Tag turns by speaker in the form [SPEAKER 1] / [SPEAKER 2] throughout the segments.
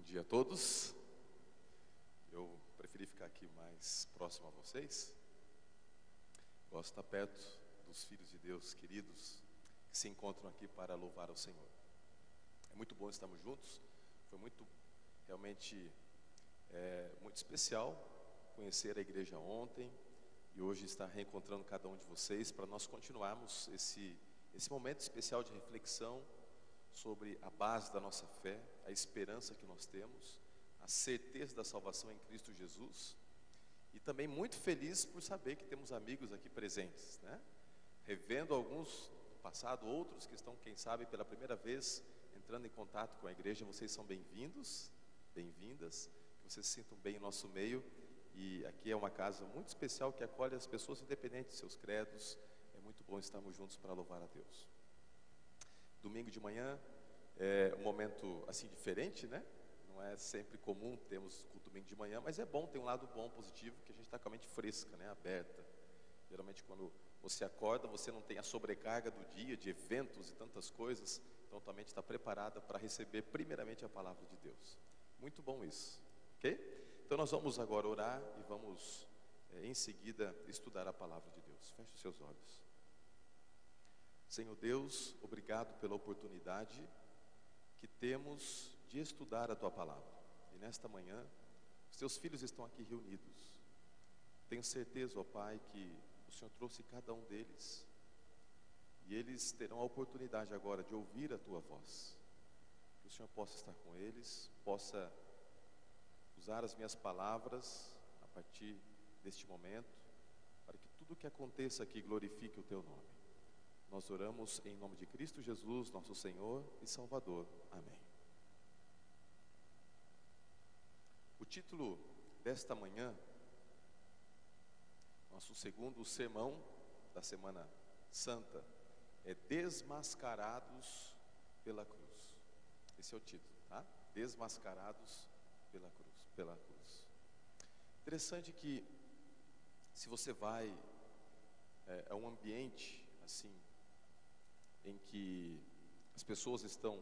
[SPEAKER 1] dia a todos. Eu preferi ficar aqui mais próximo a vocês. Gosto de estar perto dos filhos de Deus queridos que se encontram aqui para louvar ao Senhor. É muito bom estarmos juntos. Foi realmente muito especial conhecer a igreja ontem e hoje estar reencontrando cada um de vocês para nós continuarmos esse momento especial de reflexão sobre a base da nossa fé, a esperança que nós temos, a certeza da salvação em Cristo Jesus, e também muito feliz por saber que temos amigos aqui presentes, né? Revendo alguns do passado, outros que estão, quem sabe, pela primeira vez entrando em contato com a igreja. Vocês são bem-vindos, bem-vindas, que vocês se sintam bem em nosso meio, e aqui é uma casa muito especial que acolhe as pessoas independente de seus credos. É muito bom estarmos juntos para louvar a Deus. Domingo de manhã é um momento assim diferente, né? Não é sempre comum termos culto domingo de manhã, mas é bom, tem um lado bom, positivo, que a gente está com a mente fresca, né? Aberta. Geralmente quando você acorda, você não tem a sobrecarga do dia, de eventos e tantas coisas, então tua mente está preparada para receber primeiramente a palavra de Deus. Muito bom isso, ok? Então nós vamos agora orar e vamos em seguida estudar a palavra de Deus. Feche os seus olhos. Senhor Deus, obrigado pela oportunidade que temos de estudar a Tua Palavra. E nesta manhã, os Teus filhos estão aqui reunidos. Tenho certeza, ó Pai, que o Senhor trouxe cada um deles. E eles terão a oportunidade agora de ouvir a Tua voz. Que o Senhor possa estar com eles, possa usar as minhas palavras a partir deste momento, para que tudo o que aconteça aqui glorifique o Teu nome. Nós oramos em nome de Cristo Jesus, nosso Senhor e Salvador. Amém. O título desta manhã, nosso segundo sermão da Semana Santa, é Desmascarados pela Cruz. Esse é o título, tá? Desmascarados pela cruz. Interessante que, se você vai a um ambiente assim, em que as pessoas estão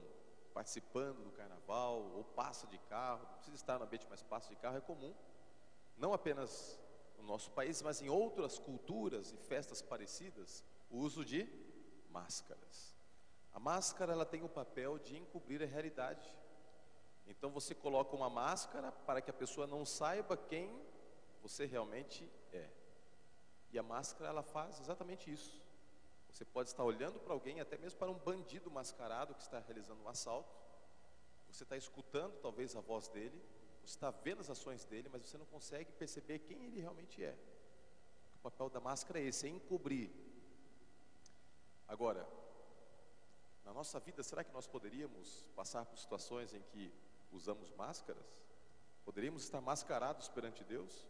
[SPEAKER 1] participando do carnaval, ou passa de carro, não precisa estar no ambiente, mas passa de carro, é comum, não apenas no nosso país, mas em outras culturas e festas parecidas, o uso de máscaras. A máscara, ela tem o papel de encobrir a realidade. Então você coloca uma máscara para que a pessoa não saiba quem você realmente é. E a máscara, ela faz exatamente isso. Você pode estar olhando para alguém, até mesmo para um bandido mascarado que está realizando um assalto. Você está escutando talvez a voz dele, você está vendo as ações dele, mas você não consegue perceber quem ele realmente é. O papel da máscara é esse, é encobrir. Agora, na nossa vida, será que nós poderíamos passar por situações em que usamos máscaras? Poderíamos estar mascarados perante Deus?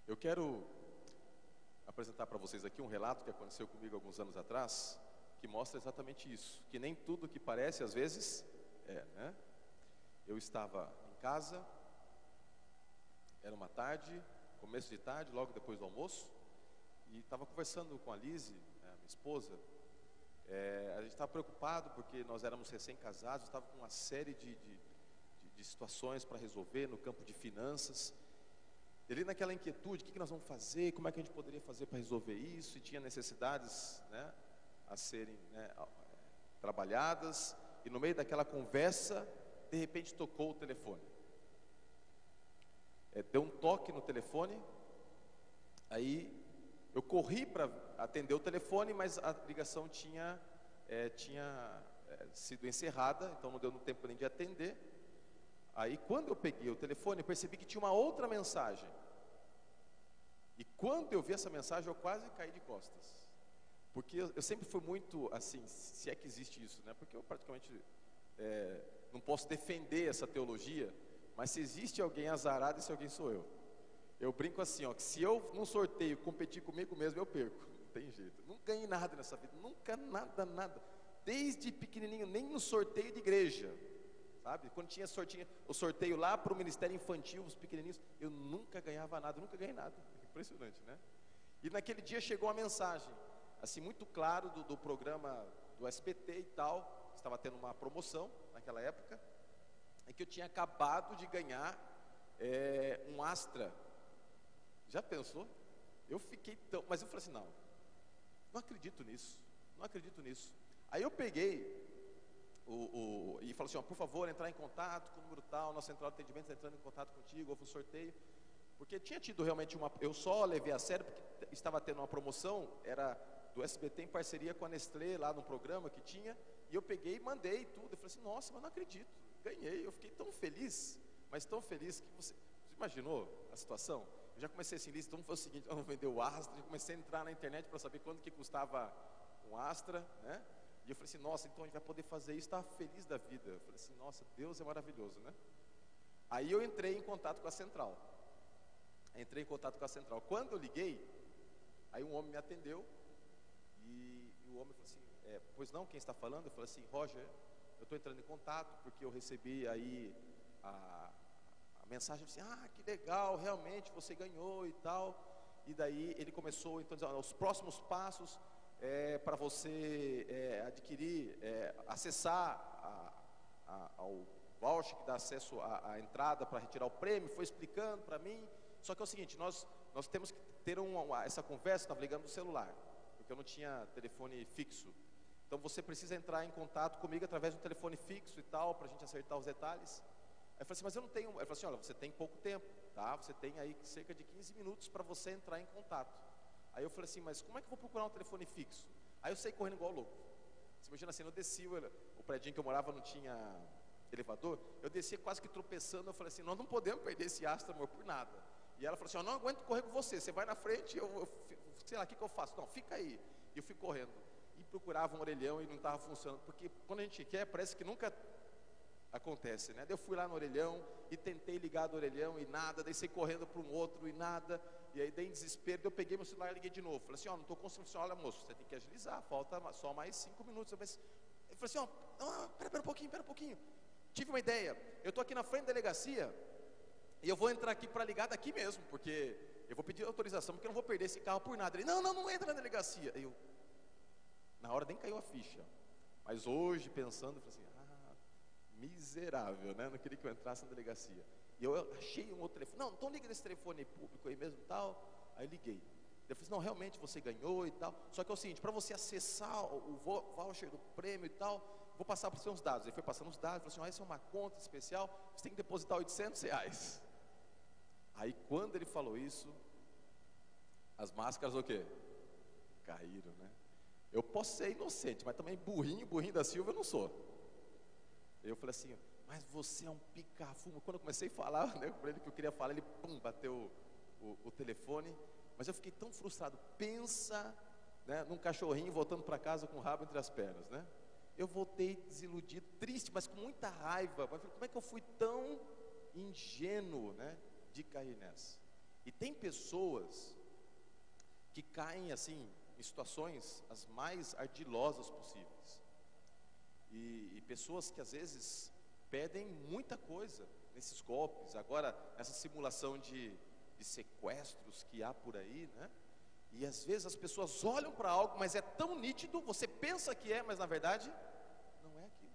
[SPEAKER 1] Eu quero apresentar para vocês aqui um relato que aconteceu comigo alguns anos atrás, que mostra exatamente isso, que nem tudo que parece às vezes né? Eu estava em casa, era uma tarde, começo de tarde, logo depois do almoço, e estava conversando com a Lise, minha esposa. A gente estava preocupado porque nós éramos recém-casados, estava com uma série de situações para resolver no campo de finanças. Ele naquela inquietude, o que nós vamos fazer, como é que a gente poderia fazer para resolver isso, e tinha necessidades, né, a serem, né, trabalhadas, e no meio daquela conversa, de repente tocou o telefone. Deu um toque no telefone, aí eu corri para atender o telefone, mas a ligação tinha sido encerrada, então não deu tempo nem de atender. Aí quando eu peguei o telefone, eu percebi que tinha uma outra mensagem. E quando eu vi essa mensagem, eu quase caí de costas. Porque eu sempre fui muito assim, se é que existe isso, né? Porque eu praticamente não posso defender essa teologia, mas se existe alguém azarado, esse alguém sou eu. Eu brinco assim, ó, que se eu num sorteio competir comigo mesmo, eu perco. Não tem jeito. Não ganhei nada nessa vida, nunca nada. Desde pequenininho, nem no sorteio de igreja. Sabe? Quando tinha o sorteio lá para o Ministério Infantil, os pequenininhos, eu nunca ganhava nada, nunca ganhei nada. Impressionante, né? E naquele dia chegou uma mensagem, assim, muito claro do programa do SBT e tal, estava tendo uma promoção naquela época, é que eu tinha acabado de ganhar um Astra. Já pensou? Eu fiquei tão... Mas eu falei assim, não acredito nisso, não acredito nisso. Aí eu peguei e falei assim, ó, por favor, entrar em contato com o número tal, nossa central de atendimento está entrando em contato contigo, houve um sorteio. Porque tinha tido realmente eu só levei a sério porque estava tendo uma promoção, era do SBT em parceria com a Nestlé, lá no programa que tinha, e eu peguei e mandei tudo. Eu falei assim, nossa, mas não acredito, ganhei. Eu fiquei tão feliz, mas tão feliz que você imaginou a situação? Eu já comecei assim, então foi o seguinte, eu não vender o Astra, eu comecei a entrar na internet para saber quanto que custava um Astra, né? E eu falei assim, nossa, então a gente vai poder fazer isso, estava feliz da vida. Eu falei assim, nossa, Deus é maravilhoso, né? Aí eu entrei em contato com a central. Quando eu liguei, aí um homem me atendeu, e o homem falou assim, pois não, quem está falando? Eu falei assim, Roger, eu estou entrando em contato, porque eu recebi aí a mensagem, assim, que legal, realmente você ganhou e tal. E daí ele começou, então, a dizer, os próximos passos para você adquirir, acessar ao voucher que dá acesso à entrada para retirar o prêmio, foi explicando para mim. Só que é o seguinte, nós temos que ter essa conversa, estava ligando no celular, porque eu não tinha telefone fixo. Então você precisa entrar em contato comigo através do telefone fixo e tal, para a gente acertar os detalhes. Aí eu falei assim, mas eu não tenho. Ele falou assim, olha, você tem pouco tempo, tá? Você tem aí cerca de 15 minutos para você entrar em contato. Aí eu falei assim, mas como é que eu vou procurar um telefone fixo? Aí eu saí correndo igual louco. Você imagina assim, eu desci, o prédio que eu morava não tinha elevador, eu descia quase que tropeçando. Eu falei assim, nós não podemos perder esse Astra, amor, por nada. E ela falou assim, eu não aguento correr com você, você vai na frente, eu sei lá, o que eu faço? Não, fica aí. E eu fui correndo, e procurava um orelhão e não estava funcionando, porque quando a gente quer, parece que nunca acontece, né? Eu fui lá no orelhão e tentei ligar do orelhão e nada, daí saí correndo para um outro e nada, e aí dei em desespero, daí eu peguei meu celular e liguei de novo. Falei assim, não estou conseguindo funcionar. Olha, moço, você tem que agilizar, falta só mais 5 minutos. Eu falei assim, pera um pouquinho, tive uma ideia, eu estou aqui na frente da delegacia, e eu vou entrar aqui para ligar daqui mesmo, porque eu vou pedir autorização, porque eu não vou perder esse carro por nada. Ele, não entra na delegacia. Aí eu, na hora nem caiu a ficha, mas hoje pensando, eu falei assim, miserável, né? Não queria que eu entrasse na delegacia. E eu achei um outro telefone, então liga nesse telefone público aí mesmo e tal. Aí liguei. Eu falei assim, não, realmente você ganhou e tal. Só que é o seguinte, para você acessar o voucher do prêmio e tal, vou passar para os seus dados. Ele foi passando os dados, falou assim, essa é uma conta especial, você tem que depositar R$800. Aí quando ele falou isso, as máscaras o quê? Caíram, né? Eu posso ser inocente, mas também burrinho da Silva eu não sou. Eu falei assim, mas você é um pica-fumo. Quando eu comecei a falar, né, para ele que eu queria falar, ele bateu o telefone. Mas eu fiquei tão frustrado. Pensa, né, num cachorrinho voltando para casa com o rabo entre as pernas, né? Eu voltei desiludido, triste, mas com muita raiva. Mas como é que eu fui tão ingênuo, né, de cair nessa? E tem pessoas que caem assim em situações as mais ardilosas possíveis. E pessoas que às vezes pedem muita coisa nesses golpes. Agora, essa simulação de sequestros que há por aí, né? E às vezes as pessoas olham para algo, mas é tão nítido, você pensa que é, mas na verdade não é aquilo.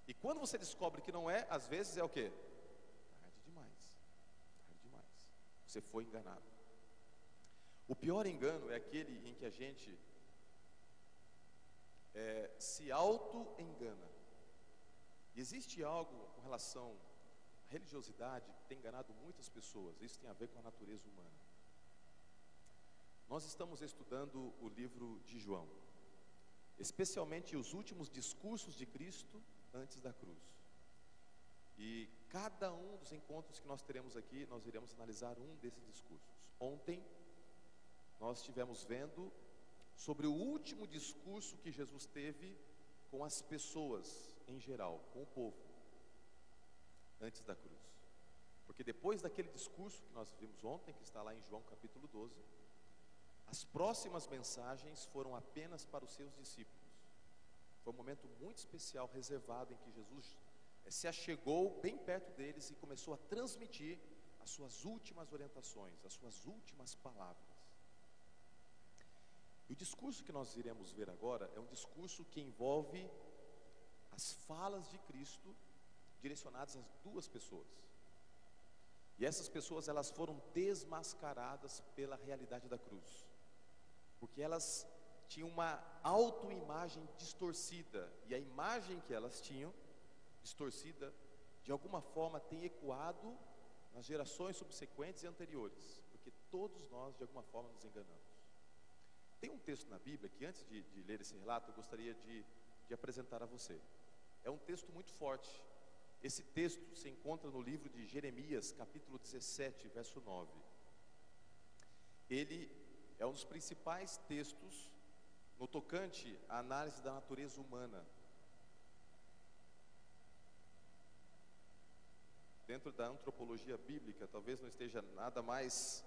[SPEAKER 1] E quando você descobre que não é, às vezes é o quê? Tarde demais. Você foi enganado. O pior engano é aquele em que a gente se auto-engana. E existe algo com relação à religiosidade que tem enganado muitas pessoas. Isso tem a ver com a natureza humana. Nós estamos estudando o livro de João, especialmente os últimos discursos de Cristo antes da cruz. E cada um dos encontros que nós teremos aqui, nós iremos analisar um desses discursos. Ontem nós estivemos vendo sobre o último discurso que Jesus teve com as pessoas em geral, com o povo, antes da cruz. Porque depois daquele discurso que nós vimos ontem, que está lá em João capítulo 12, as próximas mensagens foram apenas para os seus discípulos. Foi um momento muito especial, reservado, em que Jesus se achegou bem perto deles e começou a transmitir as suas últimas orientações, as suas últimas palavras. E o discurso que nós iremos ver agora é um discurso que envolve as falas de Cristo direcionadas às duas pessoas. E essas pessoas, elas foram desmascaradas pela realidade da cruz, porque elas tinham uma autoimagem distorcida, e a imagem que elas tinham, distorcida, de alguma forma tem ecoado nas gerações subsequentes e anteriores, porque todos nós, de alguma forma, nos enganamos. Tem um texto na Bíblia que, antes de ler esse relato, eu gostaria de apresentar a você. É um texto muito forte. Esse texto se encontra no livro de Jeremias, capítulo 17, verso 9. Ele é um dos principais textos no tocante à análise da natureza humana. Dentro da antropologia bíblica, talvez não esteja nada mais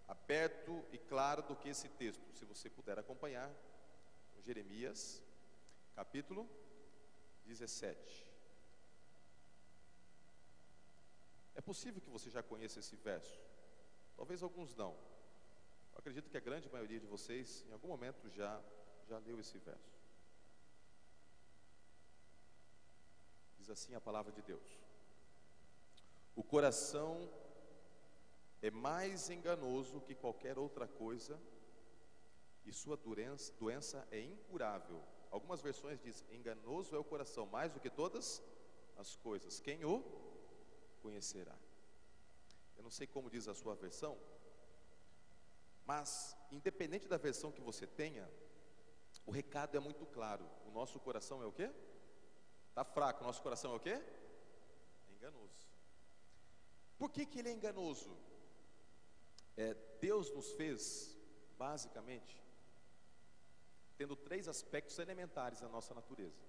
[SPEAKER 1] aberto e claro do que esse texto. Se você puder acompanhar, Jeremias, capítulo 17. É possível que você já conheça esse verso, talvez alguns não. Eu acredito que a grande maioria de vocês, em algum momento, já leu esse verso. Diz assim a palavra de Deus: o coração é mais enganoso que qualquer outra coisa, e sua doença é incurável. Algumas versões dizem: enganoso é o coração, mais do que todas as coisas. Quem o conhecerá? Eu não sei como diz a sua versão, mas independente da versão que você tenha, o recado é muito claro. O nosso coração é o quê? Está fraco. O nosso coração é o quê? É enganoso. Por que ele é enganoso? Deus nos fez, basicamente, tendo três aspectos elementares da nossa natureza.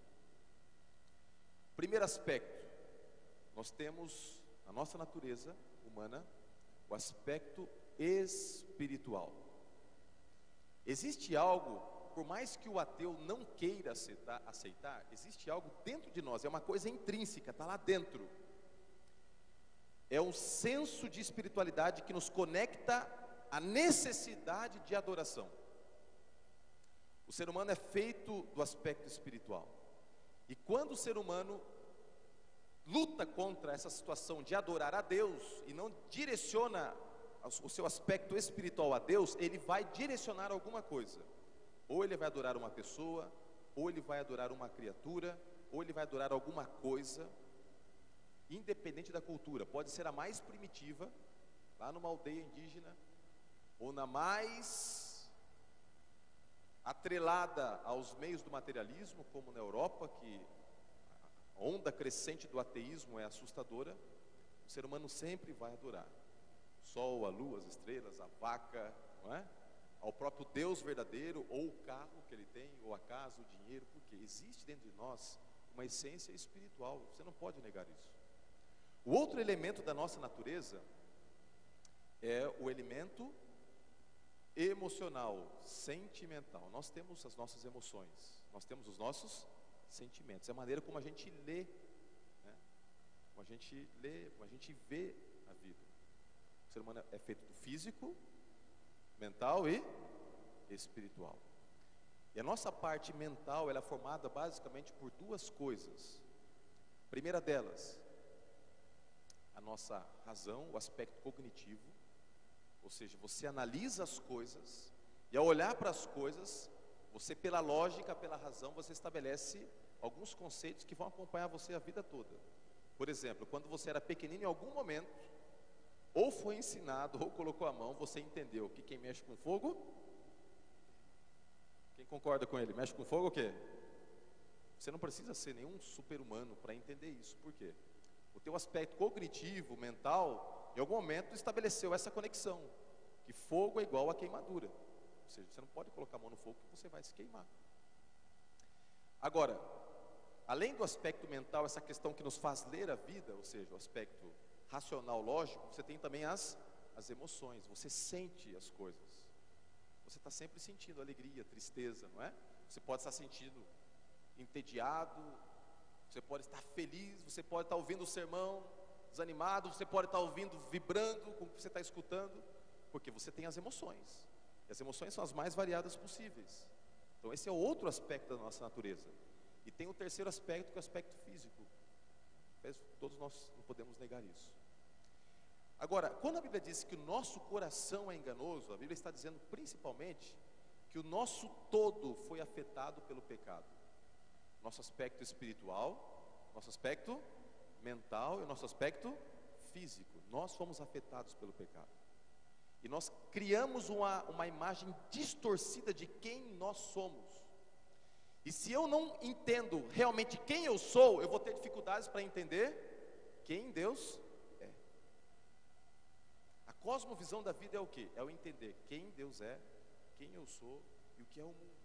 [SPEAKER 1] Primeiro aspecto, nós temos na nossa natureza humana o aspecto espiritual. Existe algo, por mais que o ateu não queira aceitar, existe algo dentro de nós, é uma coisa intrínseca, está lá dentro. É um senso de espiritualidade que nos conecta à necessidade de adoração. O ser humano é feito do aspecto espiritual. E quando o ser humano luta contra essa situação de adorar a Deus e não direciona o seu aspecto espiritual a Deus, ele vai direcionar alguma coisa. Ou ele vai adorar uma pessoa, ou ele vai adorar uma criatura, ou ele vai adorar alguma coisa, independente da cultura. Pode ser a mais primitiva, lá numa aldeia indígena, ou na mais atrelada aos meios do materialismo, como na Europa, que a onda crescente do ateísmo é assustadora. O ser humano sempre vai adorar o sol, a lua, as estrelas, a vaca, não é? Ao próprio Deus verdadeiro, ou o carro que ele tem, ou a casa, o dinheiro, porque existe dentro de nós uma essência espiritual. Você não pode negar isso. O outro elemento da nossa natureza é o elemento emocional, sentimental. Nós temos as nossas emoções, nós temos os nossos sentimentos. É a maneira como a gente lê, né? Como a gente lê, como a gente vê a vida. O ser humano é feito do físico, mental e espiritual. E a nossa parte mental, ela é formada basicamente por duas coisas. A primeira delas, a nossa razão, o aspecto cognitivo, ou seja, você analisa as coisas, e ao olhar para as coisas, você, pela lógica, pela razão, você estabelece alguns conceitos que vão acompanhar você a vida toda. Por exemplo, quando você era pequenino, em algum momento, ou foi ensinado, ou colocou a mão, você entendeu que quem mexe com fogo, quem concorda com ele, mexe com fogo o quê? Você não precisa ser nenhum super-humano para entender isso. Por quê? O teu aspecto cognitivo, mental, em algum momento estabeleceu essa conexão, que fogo é igual a queimadura. Ou seja, você não pode colocar a mão no fogo que você vai se queimar. Agora, além do aspecto mental, essa questão que nos faz ler a vida, ou seja, o aspecto racional, lógico, você tem também as emoções, você sente as coisas. Você está sempre sentindo alegria, tristeza, não é? Você pode estar sentindo entediado, você pode estar feliz, você pode estar ouvindo o sermão desanimado, você pode estar ouvindo, vibrando com o que você está escutando, porque você tem as emoções. E as emoções são as mais variadas possíveis. Então esse é outro aspecto da nossa natureza. E tem o terceiro aspecto, que é o aspecto físico. Todos nós não podemos negar isso. Agora, quando a Bíblia diz que o nosso coração é enganoso, a Bíblia está dizendo principalmente que o nosso todo foi afetado pelo pecado. Nosso aspecto espiritual, nosso aspecto mental e o nosso aspecto físico. Nós fomos afetados pelo pecado. E nós criamos uma imagem distorcida de quem nós somos. E se eu não entendo realmente quem eu sou, eu vou ter dificuldades para entender quem Deus é. A cosmovisão da vida é o quê? É o entender quem Deus é, quem eu sou e o que é o mundo.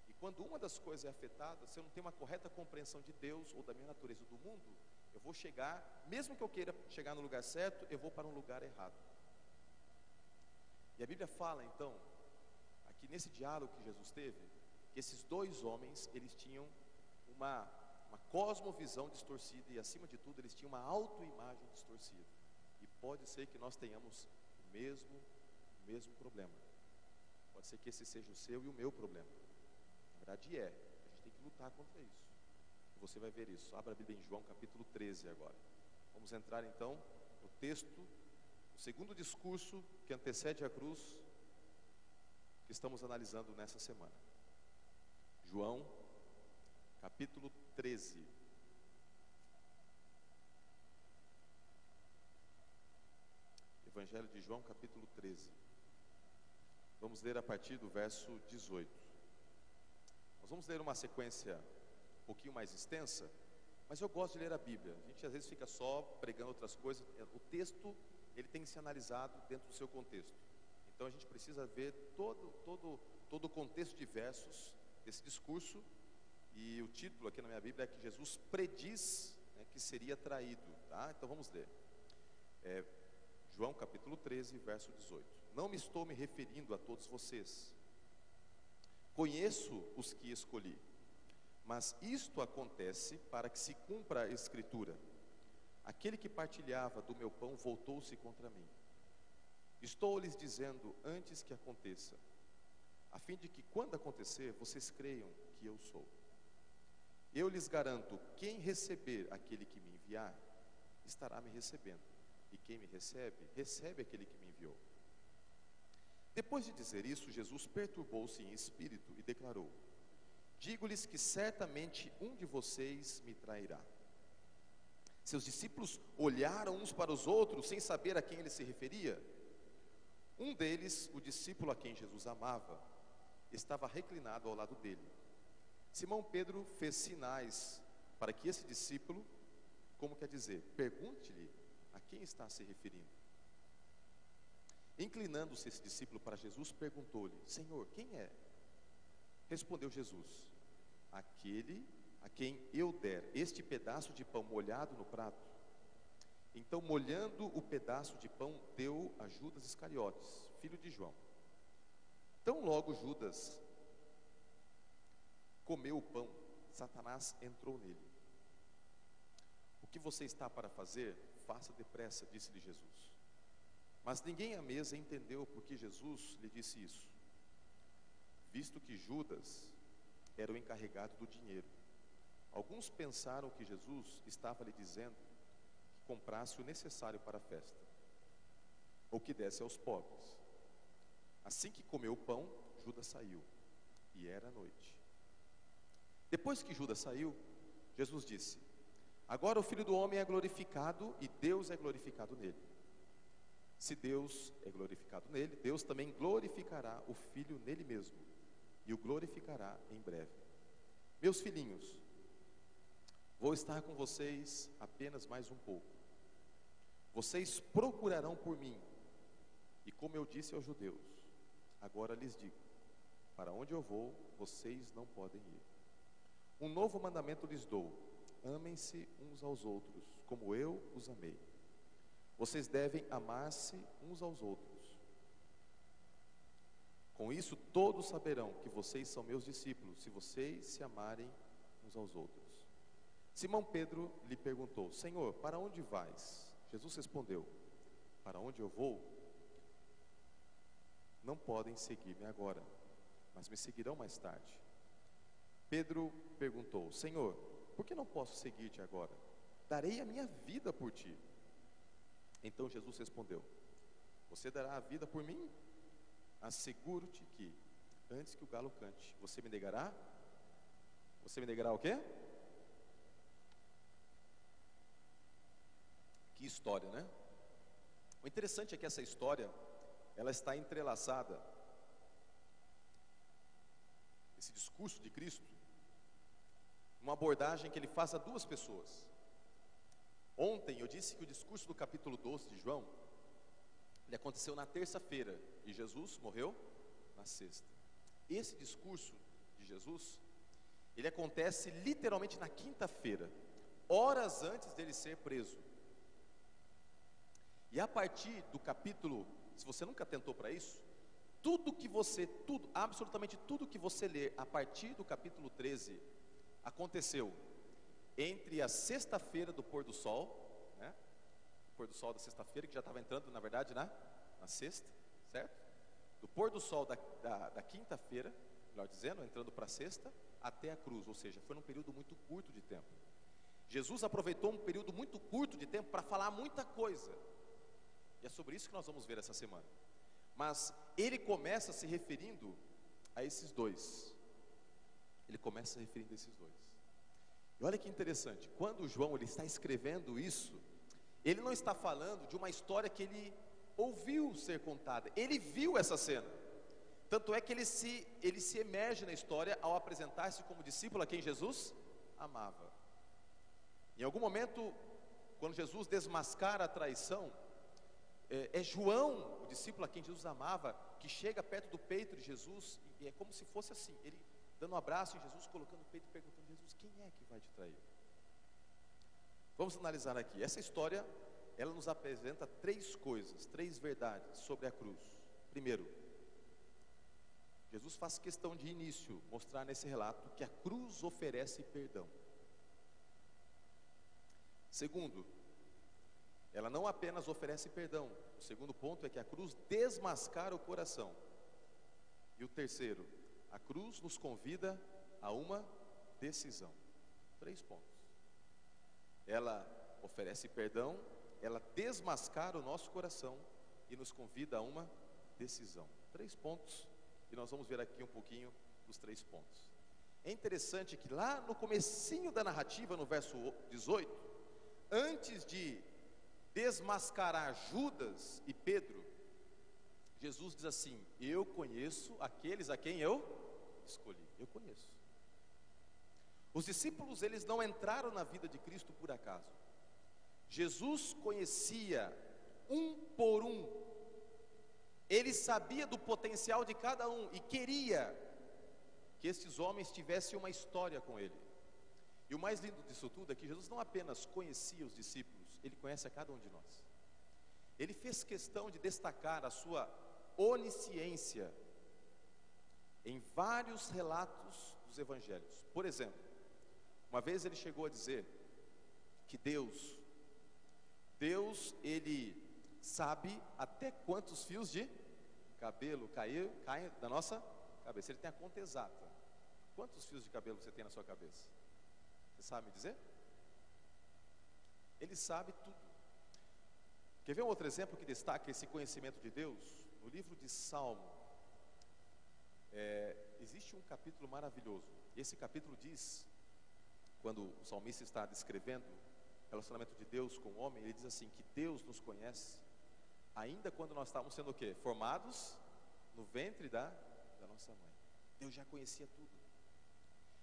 [SPEAKER 1] E quando uma das coisas é afetada, se eu não tenho uma correta compreensão de Deus ou da minha natureza do mundo, eu vou chegar, mesmo que eu queira chegar no lugar certo, eu vou para um lugar errado. E a Bíblia fala então, aqui nesse diálogo que Jesus teve, que esses dois homens, eles tinham uma cosmovisão distorcida e acima de tudo eles tinham uma autoimagem distorcida. E pode ser que nós tenhamos o mesmo problema. Pode ser que esse seja o seu e o meu problema. Na verdade a gente tem que lutar contra isso. E você vai ver isso. Abra a Bíblia em João capítulo 13 agora. Vamos entrar então no texto, o segundo discurso que antecede a cruz, que estamos analisando nessa semana. João capítulo 13. Evangelho de João capítulo 13. Vamos ler a partir do verso 18. Nós vamos ler uma sequência um pouquinho mais extensa, mas eu gosto de ler a Bíblia. A gente às vezes fica só pregando outras coisas. O texto, ele tem que ser analisado dentro do seu contexto. Então a gente precisa ver todo o contexto de versos desse discurso. E o título aqui na minha Bíblia é que Jesus prediz, né, que seria traído, tá? Então vamos ler. João capítulo 13, verso 18. Não me estou me referindo a todos vocês. Conheço os que escolhi, mas isto acontece para que se cumpra a Escritura. Aquele que partilhava do meu pão voltou-se contra mim. Estou lhes dizendo antes que aconteça, a fim de que quando acontecer, vocês creiam que eu sou. Eu lhes garanto, quem receber aquele que me enviar, estará me recebendo. E quem me recebe, recebe aquele que me enviou. Depois de dizer isso, Jesus perturbou-se em espírito e declarou: digo-lhes que certamente um de vocês me trairá. Seus discípulos olharam uns para os outros, sem saber a quem ele se referia. Um deles, o discípulo a quem Jesus amava, estava reclinado ao lado dele. Simão Pedro fez sinais para que esse discípulo, como quer dizer, pergunte-lhe a quem está se referindo. Inclinando-se esse discípulo para Jesus, perguntou-lhe: Senhor, quem é? Respondeu Jesus: aquele a quem eu der este pedaço de pão molhado no prato. Então, molhando o pedaço de pão, deu a Judas Iscariotes, filho de João. Tão logo Judas comeu o pão, Satanás entrou nele. O que você está para fazer, faça depressa, disse-lhe Jesus. Mas ninguém à mesa entendeu por que Jesus lhe disse isso, visto que Judas era o encarregado do dinheiro. Alguns pensaram que Jesus estava lhe dizendo que comprasse o necessário para a festa, ou que desse aos pobres. Assim que comeu o pão, Judas saiu, e era noite. Depois que Judas saiu, Jesus disse: agora o Filho do Homem é glorificado e Deus é glorificado nele. Se Deus é glorificado nele, Deus também glorificará o Filho nele mesmo, e o glorificará em breve. Meus filhinhos, vou estar com vocês apenas mais um pouco. Vocês procurarão por mim, e como eu disse aos judeus, agora lhes digo: para onde eu vou, vocês não podem ir. Um novo mandamento lhes dou: amem-se uns aos outros, como eu os amei. Vocês devem amar-se uns aos outros. Com isso todos saberão que vocês são meus discípulos, se vocês se amarem uns aos outros. Simão Pedro lhe perguntou: Senhor, para onde vais? Jesus respondeu: para onde eu vou, não podem seguir-me agora, mas me seguirão mais tarde. Pedro perguntou: Senhor, por que não posso seguir-te agora? darei a minha vida por ti. Então Jesus respondeu: você dará a vida por mim? Asseguro-te que, antes que o galo cante, você me negará? Você me negará o quê? Que história, né? O interessante é que essa história, ela está entrelaçada, esse discurso de Cristo, uma abordagem que ele faz a duas pessoas. Ontem eu disse que o discurso do capítulo 12 de João, ele aconteceu na terça-feira e Jesus morreu na sexta. Esse discurso de Jesus, ele acontece literalmente na quinta-feira, horas antes dele ser preso. E a partir do capítulo, se você nunca atentou para isso, absolutamente tudo que você ler a partir do capítulo 13, aconteceu entre a sexta-feira do pôr do sol, né? O pôr do sol da sexta-feira, que já estava entrando, na verdade, na sexta, certo? Do pôr do sol da quinta-feira, melhor dizendo, entrando para a sexta, até a cruz, ou seja, foi num período muito curto de tempo. Jesus aproveitou um período muito curto de tempo para falar muita coisa, e é sobre isso que nós vamos ver essa semana. Mas ele começa se referindo a esses dois. Ele começa se referindo a esses dois. E olha que interessante, quando João ele está escrevendo isso, ele não está falando de uma história que ele ouviu ser contada, ele viu essa cena. Tanto é que ele se emerge na história ao apresentar-se como discípulo a quem Jesus amava. Em algum momento, quando Jesus desmascara a traição, é João, o discípulo a quem Jesus amava, que chega perto do peito de Jesus, e é como se fosse assim, ele dando um abraço em Jesus, colocando o peito e perguntando: Jesus, quem é que vai te trair? Vamos analisar aqui. Essa história, ela nos apresenta três coisas, três verdades sobre a cruz. Primeiro, Jesus faz questão de início mostrar nesse relato que a cruz oferece perdão. Segundo, ela não apenas oferece perdão. O segundo ponto é que a cruz desmascara o coração. E o terceiro, a cruz nos convida a uma decisão. 3 pontos. Ela oferece perdão, ela desmascara o nosso coração e nos convida a uma decisão. 3 pontos, e nós vamos ver aqui um pouquinho dos 3 pontos. É interessante que lá no comecinho da narrativa, no verso 18, antes de desmascarar Judas e Pedro, Jesus diz assim: eu conheço aqueles a quem eu escolhi. Eu conheço. Os discípulos, eles não entraram na vida de Cristo por acaso. Jesus conhecia um por um. Ele sabia do potencial de cada um e queria que esses homens tivessem uma história com ele. E o mais lindo disso tudo é que Jesus não apenas conhecia os discípulos, ele conhece a cada um de nós. Ele fez questão de destacar a sua onisciência em vários relatos dos evangelhos. Por exemplo, uma vez ele chegou a dizer que Deus, ele sabe até quantos fios de cabelo caem da nossa cabeça. Ele tem a conta exata. Quantos fios de cabelo você tem na sua cabeça? Você sabe me dizer? Ele sabe tudo. Quer ver um outro exemplo que destaca esse conhecimento de Deus? No livro de Salmo, existe um capítulo maravilhoso. Esse capítulo diz, quando o salmista está descrevendo o relacionamento de Deus com o homem, ele diz assim, que Deus nos conhece ainda quando nós estávamos sendo o quê? Formados no ventre da nossa mãe. Deus já conhecia tudo.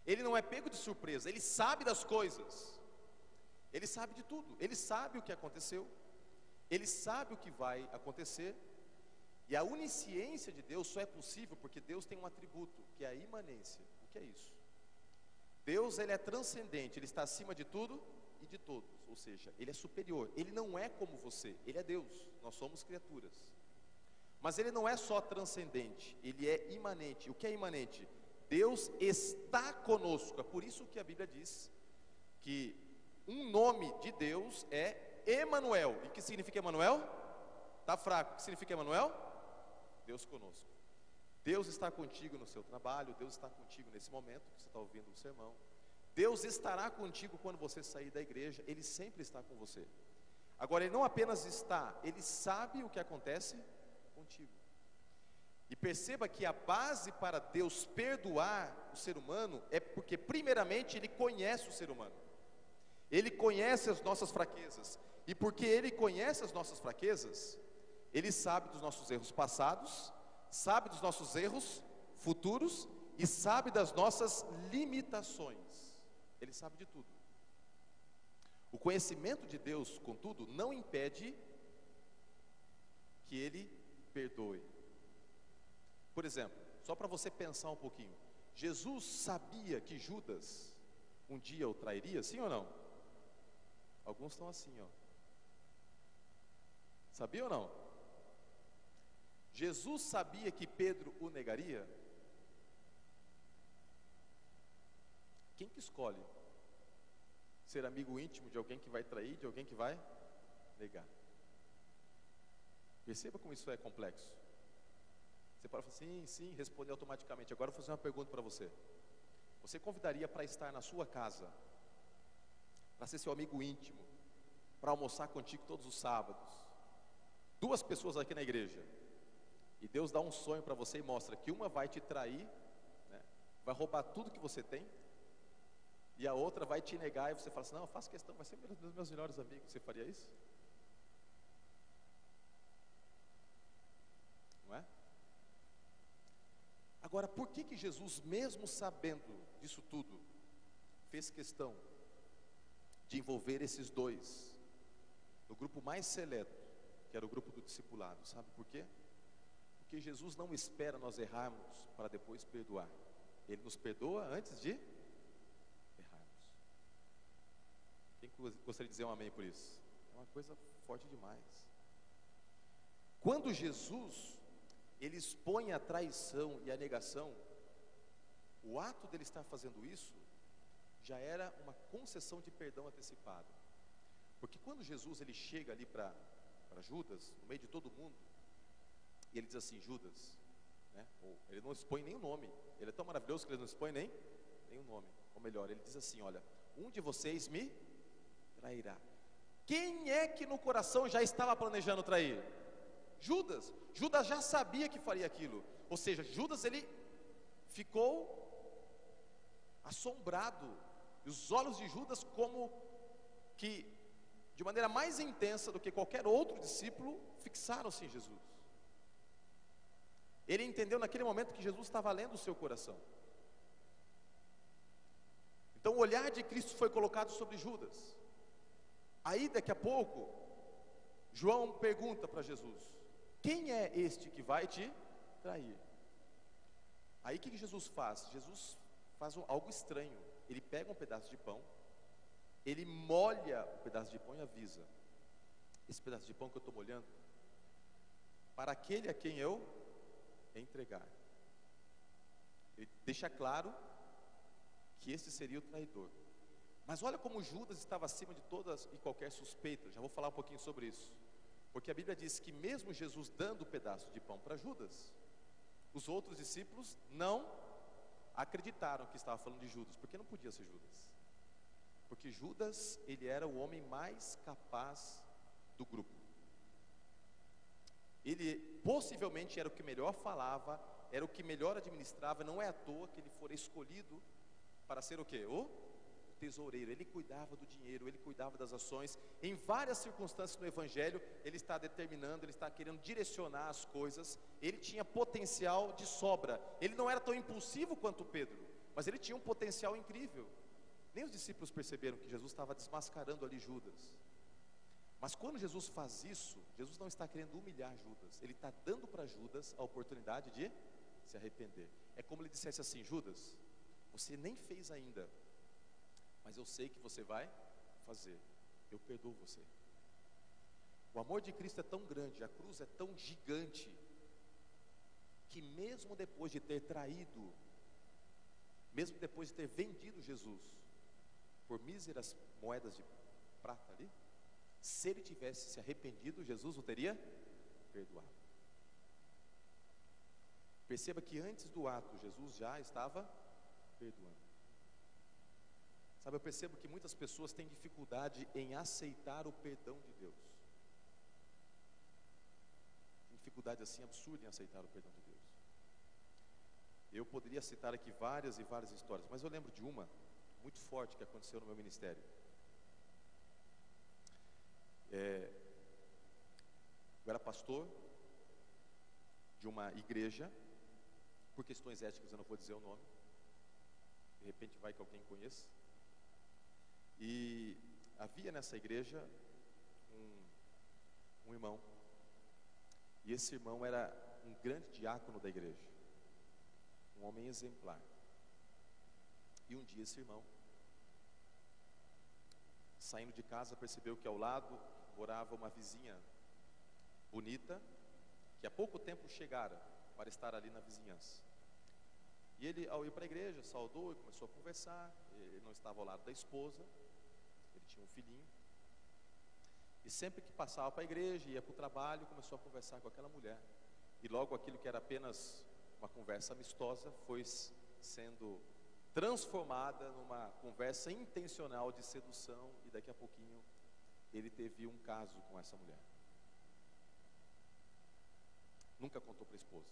[SPEAKER 1] Ele não é pego de surpresa, ele sabe das coisas, ele sabe de tudo, ele sabe o que aconteceu, ele sabe o que vai acontecer. E a onisciência de Deus só é possível porque Deus tem um atributo, que é a imanência. O que é isso? Deus, ele é transcendente, ele está acima de tudo e de todos, ou seja, ele é superior, ele não é como você, ele é Deus, nós somos criaturas. Mas ele não é só transcendente, ele é imanente. O que é imanente? Deus está conosco. É por isso que a Bíblia diz que um nome de Deus é Emanuel. E o que significa Emanuel? Está fraco. O que significa Emanuel? Deus conosco. Deus está contigo no seu trabalho, Deus está contigo nesse momento que você está ouvindo o sermão. Deus estará contigo quando você sair da igreja, Ele sempre está com você. Agora, Ele não apenas está, Ele sabe o que acontece contigo. E perceba que a base para Deus perdoar o ser humano é porque, primeiramente, Ele conhece o ser humano. Ele conhece as nossas fraquezas. E porque Ele conhece as nossas fraquezas, Ele sabe dos nossos erros passados, sabe dos nossos erros futuros e sabe das nossas limitações. Ele sabe de tudo. O conhecimento de Deus, contudo, não impede que Ele perdoe. Por exemplo, só para você pensar um pouquinho, Jesus sabia que Judas um dia o trairia, sim ou não? Alguns estão assim, ó. Sabia ou não? Jesus sabia que Pedro o negaria? Quem que escolhe ser amigo íntimo de alguém que vai trair, de alguém que vai negar? Perceba como isso é complexo. Você pode falar sim, sim, responder automaticamente. Agora eu vou fazer uma pergunta para você. Você convidaria para estar na sua casa, para ser seu amigo íntimo, para almoçar contigo todos os sábados, 2 pessoas aqui na igreja, e Deus dá um sonho para você e mostra que uma vai te trair, né, vai roubar tudo que você tem, e a outra vai te negar, e você fala assim, não, eu faço questão, vai ser um dos meus melhores amigos. Você faria isso? Não é? Agora, por que Jesus, mesmo sabendo disso tudo, fez questão de envolver esses 2 no grupo mais seleto, que era o grupo do discipulado? Sabe por quê? Porque Jesus não espera nós errarmos para depois perdoar. Ele nos perdoa antes de errarmos. Quem gostaria de dizer um amém por isso? É uma coisa forte demais. Quando Jesus Ele expõe a traição e a negação, o ato dele estar fazendo isso já era uma concessão de perdão antecipada. Porque quando Jesus ele chega ali para Judas, no meio de todo mundo, e ele diz assim, Judas, né? Ele não expõe nem o nome, ele é tão maravilhoso que ele não expõe nem o nome. Ou melhor, ele diz assim, olha, um de vocês me trairá. Quem é que no coração já estava planejando trair? Judas. Judas já sabia que faria aquilo. Ou seja, Judas ele ficou assombrado. E os olhos de Judas como que de maneira mais intensa do que qualquer outro discípulo fixaram-se em Jesus. Ele entendeu naquele momento que Jesus estava lendo o seu coração. Então o olhar de Cristo foi colocado sobre Judas. Aí daqui a pouco João pergunta para Jesus, quem é este que vai te trair? Aí o que Jesus faz? Jesus faz algo estranho. Ele pega um pedaço de pão, ele molha o pedaço de pão e avisa, esse pedaço de pão que eu estou molhando, para aquele a quem eu entregar. Ele deixa claro que esse seria o traidor. Mas olha como Judas estava acima de todas e qualquer suspeita. Já vou falar um pouquinho sobre isso. Porque a Bíblia diz que mesmo Jesus dando o pedaço de pão para Judas, os outros discípulos não acreditaram que estava falando de Judas, porque não podia ser Judas. Porque Judas, ele era o homem mais capaz do grupo. Ele possivelmente era o que melhor falava, era o que melhor administrava. Não é à toa que ele fora escolhido para ser o quê? O tesoureiro. Ele cuidava do dinheiro, ele cuidava das ações. Em várias circunstâncias no Evangelho, ele está determinando, ele está querendo direcionar as coisas. Ele tinha potencial de sobra. Ele não era tão impulsivo quanto Pedro, mas ele tinha um potencial incrível. Nem os discípulos perceberam que Jesus estava desmascarando ali Judas. Mas quando Jesus faz isso, Jesus não está querendo humilhar Judas. Ele está dando para Judas a oportunidade de se arrepender. É como ele dissesse assim, Judas, você nem fez ainda, mas eu sei que você vai fazer. Eu perdoo você. O amor de Cristo é tão grande, a cruz é tão gigante, que mesmo depois de ter traído, mesmo depois de ter vendido Jesus por míseras moedas de prata ali, se ele tivesse se arrependido, Jesus o teria perdoado. Perceba que antes do ato, Jesus já estava perdoando. Sabe, eu percebo que muitas pessoas têm dificuldade em aceitar o perdão de Deus. Tem dificuldade assim absurda em aceitar o perdão de Deus. Eu poderia citar aqui várias e várias histórias, mas eu lembro de uma muito forte que aconteceu no meu ministério. Eu era pastor de uma igreja, por questões éticas eu não vou dizer o nome, de repente vai que alguém conheça. E havia nessa igreja um irmão, e esse irmão era um grande diácono da igreja, um homem exemplar. E um dia esse irmão, saindo de casa, percebeu que ao lado morava uma vizinha bonita, que há pouco tempo chegara para estar ali na vizinhança. E ele, ao ir para a igreja, saudou e começou a conversar. Ele não estava ao lado da esposa, ele tinha um filhinho. E sempre que passava para a igreja, ia para o trabalho, começou a conversar com aquela mulher. E logo aquilo que era apenas uma conversa amistosa foi sendo transformada numa conversa intencional de sedução. E daqui a pouquinho ele teve um caso com essa mulher. Nunca contou para a esposa.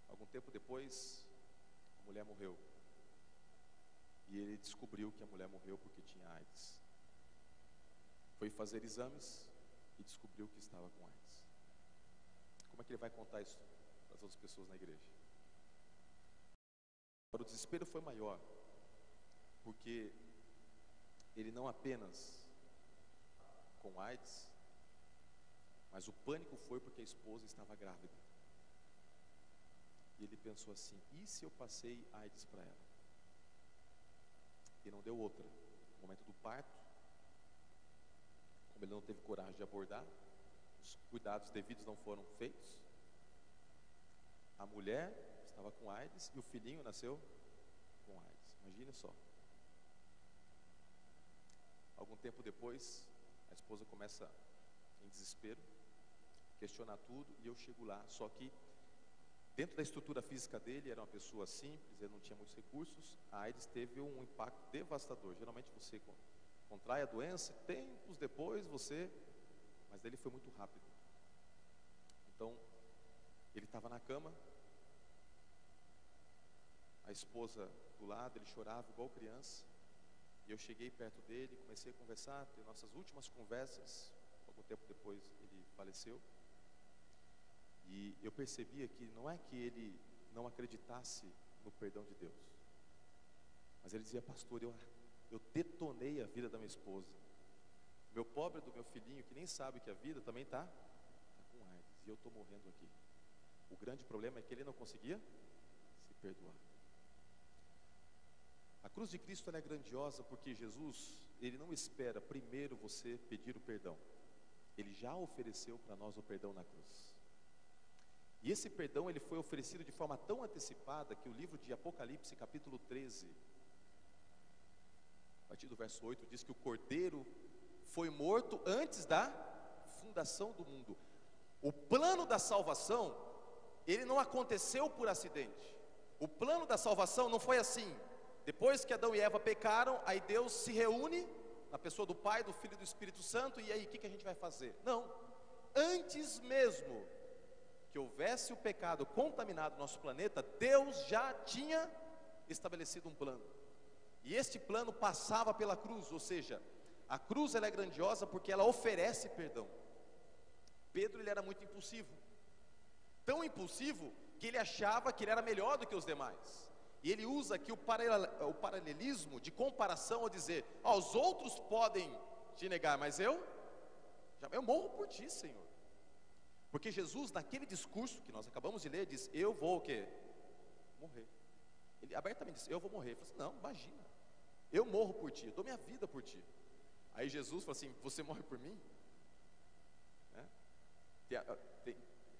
[SPEAKER 1] Algum tempo depois, a mulher morreu. E ele descobriu que a mulher morreu porque tinha AIDS. Foi fazer exames e descobriu que estava com AIDS. Como é que ele vai contar isso para as outras pessoas na igreja? Agora, o desespero foi maior, porque ele não apenas com AIDS, mas o pânico foi porque a esposa estava grávida. E ele pensou assim: e se eu passei AIDS para ela? E não deu outra. No momento do parto, como ele não teve coragem de abordar, os cuidados devidos não foram feitos, a mulher estava com AIDS e o filhinho nasceu com AIDS. Imagine só. Algum tempo depois, a esposa começa em desespero, questionar tudo, e eu chego lá. Só que dentro da estrutura física dele, era uma pessoa simples, ele não tinha muitos recursos. A AIDS teve um impacto devastador. Geralmente você contrai a doença, tempos depois mas dele foi muito rápido. Então, ele estava na cama, a esposa do lado, ele chorava igual criança, e eu cheguei perto dele, comecei a conversar, ter nossas últimas conversas. Algum tempo depois ele faleceu, e eu percebia que não é que ele não acreditasse no perdão de Deus, mas ele dizia: pastor, eu detonei a vida da minha esposa, meu pobre do meu filhinho, que nem sabe que a vida também está com AIDS, e eu estou morrendo aqui. O grande problema é que ele não conseguia se perdoar. A cruz de Cristo, ela é grandiosa porque Jesus, ele não espera primeiro você pedir o perdão. Ele já ofereceu para nós o perdão na cruz. E esse perdão, ele foi oferecido de forma tão antecipada que o livro de Apocalipse, capítulo 13, a partir do verso 8, diz que o Cordeiro foi morto antes da fundação do mundo. O plano da salvação, ele não aconteceu por acidente. O plano da salvação não foi assim: depois que Adão e Eva pecaram, aí Deus se reúne na pessoa do Pai, do Filho e do Espírito Santo, e aí o que a gente vai fazer? Não, antes mesmo que houvesse o pecado contaminado no nosso planeta, Deus já tinha estabelecido um plano, e este plano passava pela cruz. Ou seja, a cruz, ela é grandiosa porque ela oferece perdão. Pedro, ele era muito impulsivo, tão impulsivo que ele achava que ele era melhor do que os demais. E ele usa aqui o paralelismo de comparação ao dizer: os outros podem te negar, mas eu morro por ti, Senhor. Porque Jesus, naquele discurso que nós acabamos de ler, diz: eu vou o quê? Morrer. Ele abertamente disse: eu vou morrer. Ele falou assim: não, imagina, eu morro por ti, eu dou minha vida por ti. Aí Jesus falou assim: você morre por mim?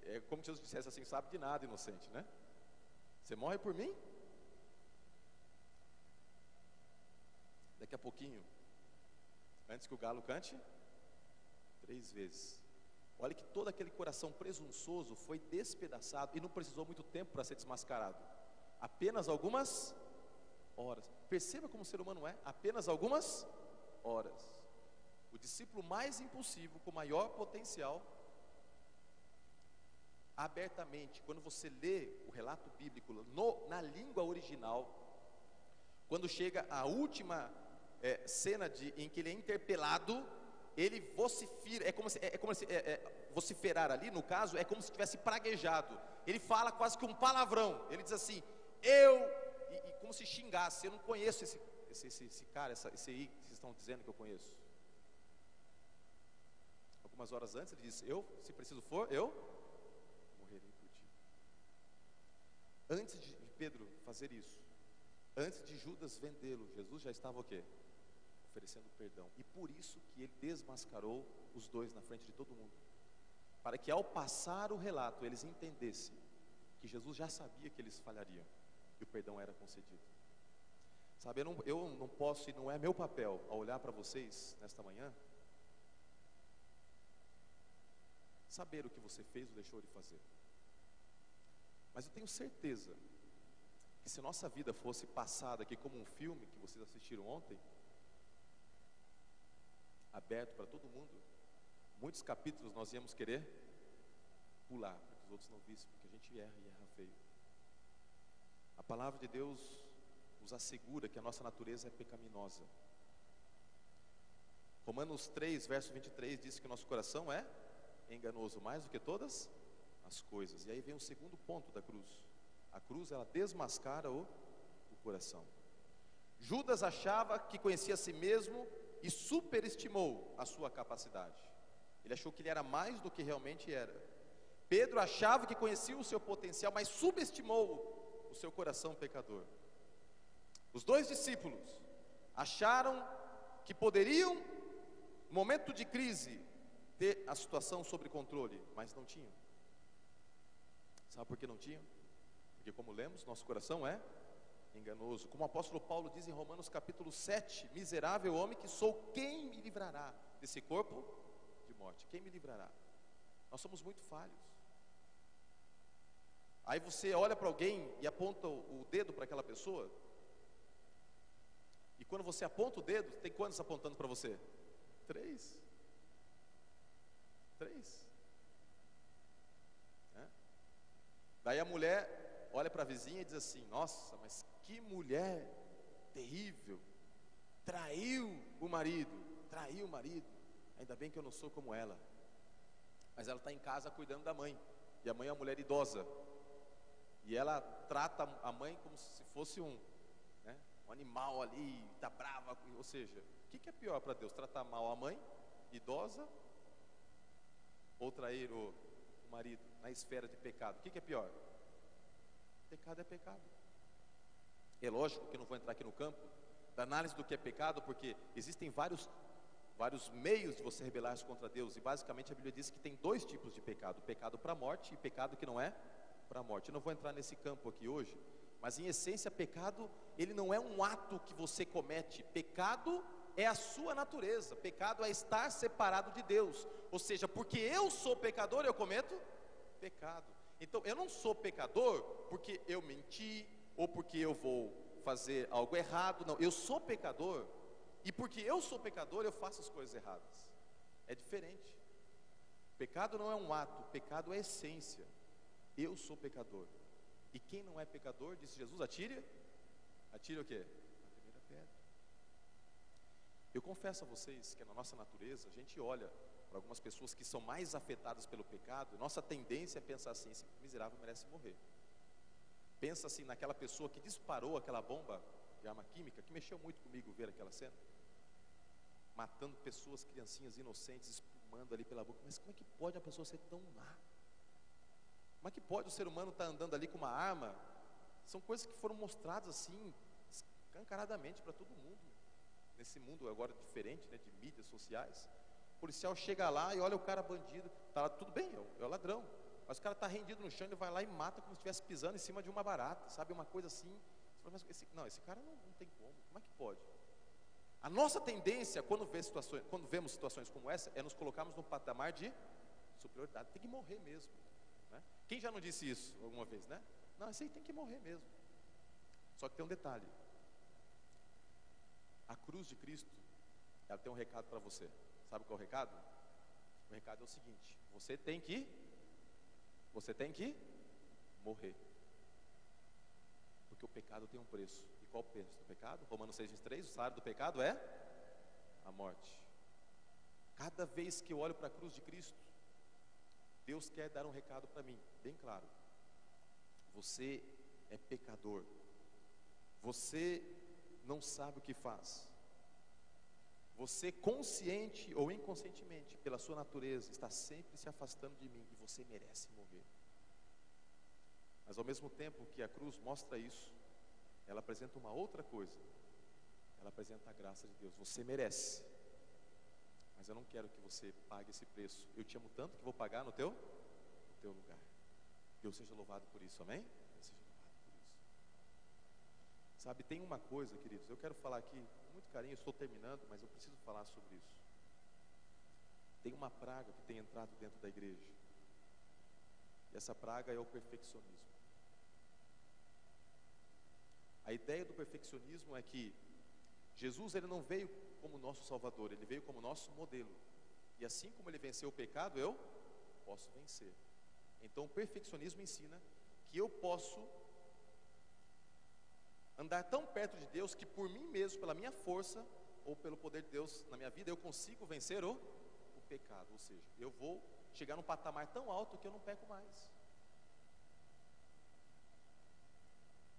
[SPEAKER 1] É como se Jesus dissesse assim: sabe de nada, inocente, né? Você morre por mim? Daqui a pouquinho, antes que o galo cante 3 vezes, olha que todo aquele coração presunçoso foi despedaçado, e não precisou muito tempo para ser desmascarado. Apenas algumas horas. Perceba como o ser humano é, apenas algumas horas. O discípulo mais impulsivo, com maior potencial, abertamente, quando você lê o relato bíblico na língua original, quando chega a última cena em que ele é interpelado, ele vocifera, vociferar ali, no caso, é como se tivesse praguejado. Ele fala quase que um palavrão. Ele diz assim, e como se xingasse, eu não conheço esse cara, esse aí que vocês estão dizendo que eu conheço. Algumas horas antes ele disse, se preciso for, eu morrerei por ti. Antes de Pedro fazer isso, antes de Judas vendê-lo, Jesus já estava o quê? Oferecendo perdão. E por isso que ele desmascarou os dois na frente de todo mundo, para que ao passar o relato eles entendessem que Jesus já sabia que eles falhariam e o perdão era concedido. Sabe, eu não posso, e não é meu papel, ao olhar para vocês nesta manhã, saber o que você fez ou deixou de fazer. Mas eu tenho certeza que se nossa vida fosse passada aqui como um filme que vocês assistiram ontem, aberto para todo mundo, muitos capítulos nós íamos querer pular, para que os outros não vissem, porque a gente erra e erra feio. A palavra de Deus nos assegura que a nossa natureza é pecaminosa. Romanos 3, verso 23 diz que o nosso coração é enganoso mais do que todas as coisas. E aí vem o segundo ponto da cruz. A cruz, ela desmascara o coração. Judas achava que conhecia a si mesmo e superestimou a sua capacidade. Ele achou que ele era mais do que realmente era. Pedro achava que conhecia o seu potencial, mas subestimou o seu coração pecador. Os dois discípulos acharam que poderiam, no momento de crise, ter a situação sob controle, mas não tinham. Sabe por que não tinham? Porque, como lemos, nosso coração é enganoso. Como o apóstolo Paulo diz em Romanos capítulo 7, miserável homem que sou, quem me livrará desse corpo de morte? Quem me livrará? Nós somos muito falhos. Aí você olha para alguém e aponta o dedo para aquela pessoa, e quando você aponta o dedo, tem quantos apontando para você? 3. Daí a mulher olha para a vizinha e diz assim, nossa, mas que mulher terrível, traiu o marido, ainda bem que eu não sou como ela. Mas ela está em casa cuidando da mãe, e a mãe é uma mulher idosa, e ela trata a mãe como se fosse um animal ali, está brava, ou seja, o que é pior para Deus? Tratar mal a mãe, idosa, ou trair o marido na esfera de pecado? O que é pior? Pecado é pecado. É lógico que eu não vou entrar aqui no campo da análise do que é pecado, porque existem vários meios de você rebelar-se contra Deus, e basicamente a Bíblia diz que tem 2 tipos de pecado: pecado para a morte e pecado que não é para a morte. Eu não vou entrar nesse campo aqui hoje, mas em essência, pecado, ele não é um ato que você comete. Pecado é a sua natureza. Pecado é estar separado de Deus. Ou seja, porque eu sou pecador, eu cometo pecado. Então, eu não sou pecador porque eu menti, ou porque eu vou fazer algo errado. Não, eu sou pecador, e porque eu sou pecador, eu faço as coisas erradas. É diferente. Pecado não é um ato, pecado é essência. Eu sou pecador. E quem não é pecador, disse Jesus, atire o quê? A primeira pedra. Eu confesso a vocês que na nossa natureza, a gente olha para algumas pessoas que são mais afetadas pelo pecado, nossa tendência é pensar assim, esse miserável merece morrer. Pensa assim naquela pessoa que disparou aquela bomba de arma química, que mexeu muito comigo ver aquela cena, matando pessoas, criancinhas inocentes, espumando ali pela boca. Mas como é que pode a pessoa ser tão má? Como é que pode o ser humano estar andando ali com uma arma? São coisas que foram mostradas assim, escancaradamente para todo mundo. Nesse mundo agora diferente, né, de mídias sociais. O policial chega lá e olha o cara bandido, tá lá, tudo bem, é o ladrão. Mas o cara está rendido no chão, ele vai lá e mata como se estivesse pisando em cima de uma barata, sabe? Uma coisa assim. Mas esse cara não tem como é que pode? A nossa tendência, quando vemos situações como essa, é nos colocarmos num patamar de superioridade. Tem que morrer mesmo. Né? Quem já não disse isso alguma vez, né? Não, esse aí tem que morrer mesmo. Só que tem um detalhe: A cruz de Cristo, ela tem um recado para você. Sabe qual é o recado? O recado é o seguinte: você tem que morrer. Porque o pecado tem um preço. E qual o preço do pecado? Romanos 6,23, o salário do pecado é a morte. Cada vez que eu olho para a cruz de Cristo, Deus quer dar um recado para mim, bem claro. Você é pecador. Você não sabe o que faz. Você, consciente ou inconscientemente, pela sua natureza, está sempre se afastando de mim, e você merece morrer. Mas ao mesmo tempo que a cruz mostra isso, ela apresenta uma outra coisa. Ela apresenta a graça de Deus. Você merece, mas eu não quero que você pague esse preço. Eu te amo tanto que vou pagar no teu lugar. Deus seja louvado por isso, amém? Deus seja louvado por isso. Sabe, tem uma coisa, queridos, eu quero falar aqui com muito carinho, eu estou terminando, mas eu preciso falar sobre isso. Tem uma praga que tem entrado dentro da igreja, e essa praga é o perfeccionismo. A ideia do perfeccionismo é que Jesus, ele não veio como nosso Salvador, ele veio como nosso modelo. E assim como ele venceu o pecado, eu posso vencer. Então o perfeccionismo ensina que eu posso andar tão perto de Deus que por mim mesmo, pela minha força, ou pelo poder de Deus na minha vida, eu consigo vencer o pecado. Ou seja, eu vou chegar num patamar tão alto que eu não peco mais.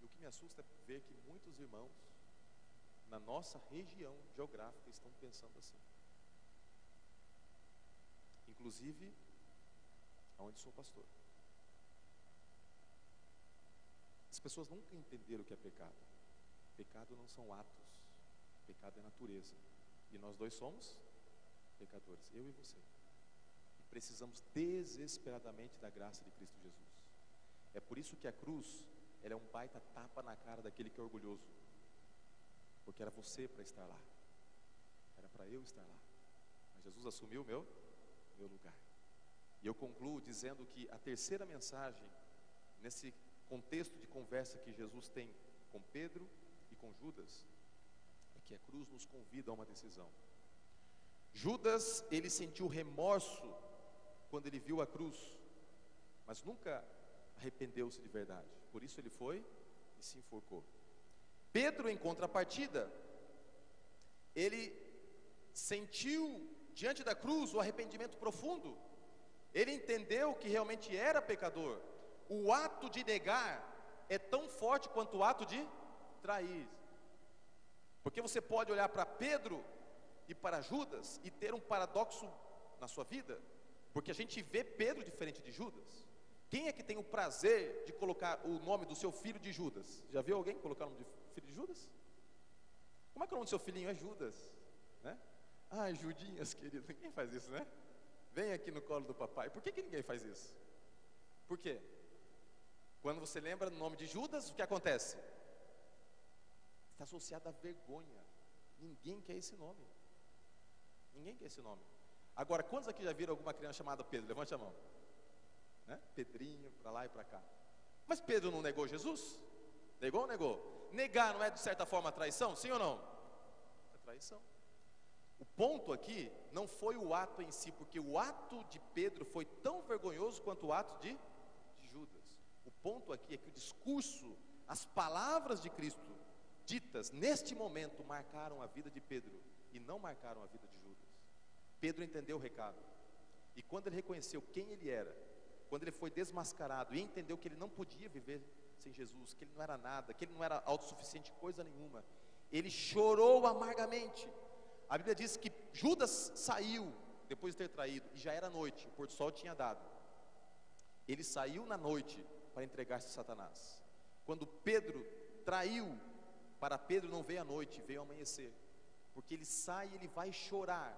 [SPEAKER 1] E o que me assusta é ver que muitos irmãos na nossa região geográfica estão pensando assim. Inclusive, onde sou pastor. As pessoas nunca entenderam o que é pecado. Pecado não são atos, pecado é natureza. E nós dois somos pecadores, eu e você. E precisamos desesperadamente da graça de Cristo Jesus. É por isso que a cruz, ela é um baita tapa na cara daquele que é orgulhoso. Porque era você para estar lá, era para eu estar lá, mas Jesus assumiu o meu lugar. E eu concluo dizendo que a terceira mensagem, nesse contexto de conversa que Jesus tem com Pedro e com Judas, é que a cruz nos convida a uma decisão. Judas, ele sentiu remorso quando ele viu a cruz, mas nunca arrependeu-se de verdade. Por isso ele foi e se enforcou. Pedro, em contrapartida, ele sentiu diante da cruz o arrependimento profundo. Ele entendeu que realmente era pecador. O ato de negar é tão forte quanto o ato de trair. Porque você pode olhar para Pedro e para Judas e ter um paradoxo na sua vida, porque a gente vê Pedro diferente de Judas. Quem é que tem o prazer de colocar o nome do seu filho de Judas? Já viu alguém colocar o nome de filho de Judas? Como é que é o nome do seu filhinho? É Judas, né? Ai, Judinhas, querido, ninguém faz isso, né? Vem aqui no colo do papai. Por que ninguém faz isso? Por quê? Quando você lembra do nome de Judas, o que acontece? Está associado à vergonha. Ninguém quer esse nome. Ninguém quer esse nome. Agora, quantos aqui já viram alguma criança chamada Pedro? Levante a mão, né? Pedrinho, para lá e para cá. Mas Pedro não negou Jesus? Negou ou negou? Negar não é de certa forma traição? Sim ou não? É traição. O ponto aqui não foi o ato em si, porque o ato de Pedro foi tão vergonhoso quanto o ato de Judas. O ponto aqui é que o discurso, as palavras de Cristo ditas neste momento marcaram a vida de Pedro e não marcaram a vida de Judas. Pedro entendeu o recado, e quando ele reconheceu quem ele era, quando ele foi desmascarado e entendeu que ele não podia viver sem Jesus, que ele não era nada, que ele não era autossuficiente coisa nenhuma, ele chorou amargamente. A Bíblia diz que Judas saiu depois de ter traído, e já era noite, o pôr do sol tinha dado. Ele saiu na noite para entregar-se a Satanás. Quando Pedro traiu, para Pedro não veio a noite, veio ao amanhecer, porque ele sai e ele vai chorar